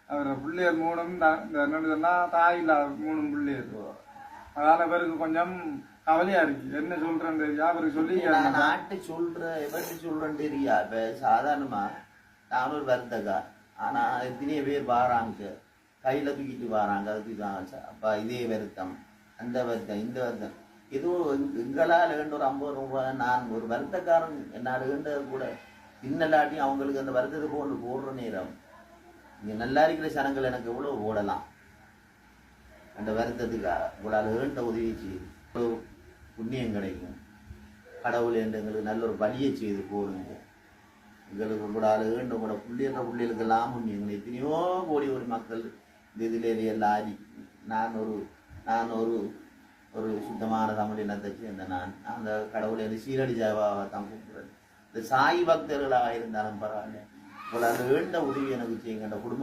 அவர் பிள்ளையர் மூணும் என்னன்னு சொன்னா தாய் இல்லாத 3 பிள்ளையர். அதனால பேருக்கு கொஞ்சம் கவலையா இருக்கு. என்ன சொல்றேன்னு தெரியா அவருக்கு சொல்லி நாட்டு எப்படி சொல்றேன்னு தெரியா. இப்ப சாதாரணமா நான் ஒரு வருத்தக்கா, ஆனா எத்தனையோ பேர் வாராங்க கையில தூக்கிட்டு வராங்க. அதுக்கு அப்ப இதே வருத்தம், அந்த வருத்தம், இந்த வருத்தம், ஏதோ எங்களால் வேண்ட ஒரு 50 ரூபாய் நான் ஒரு வருத்தக்காரன் என்னால் வேண்டது கூட பின்னலாட்டி அவங்களுக்கு அந்த வருத்தத்தை கொண்டு போடுற நேரம் இங்கே நல்லா இருக்கிற சனங்கள் எனக்கு எவ்வளோ ஓடலாம். அந்த வருத்தத்துக்காக உங்களால் வேண்ட உதவி செய்து புண்ணியம் கிடைக்கும். கடவுள் என்று எங்களுக்கு நல்ல ஒரு வழியை செய்து போடுங்க. எங்களுக்கு உங்களால் வேண்ட கூட பிள்ளைகளுக்கெல்லாம் புண்ணியங்கள். எத்தனையோ கோடி ஒரு மக்கள் இந்த இதில் எல்லாம் நான் ஒரு சுத்தமான தமிழ் இனத்தை சேர்ந்த நான் அந்த கடவுளை சீரடி ஜாவாவை தான் கூப்பிடுறேன். இந்த சாய் பக்தர்களாக இருந்தாலும் பரவாயில்ல, உங்களால் வேண்ட உதவி எனக்கு செய்யுங்க. அந்த குடும்பம்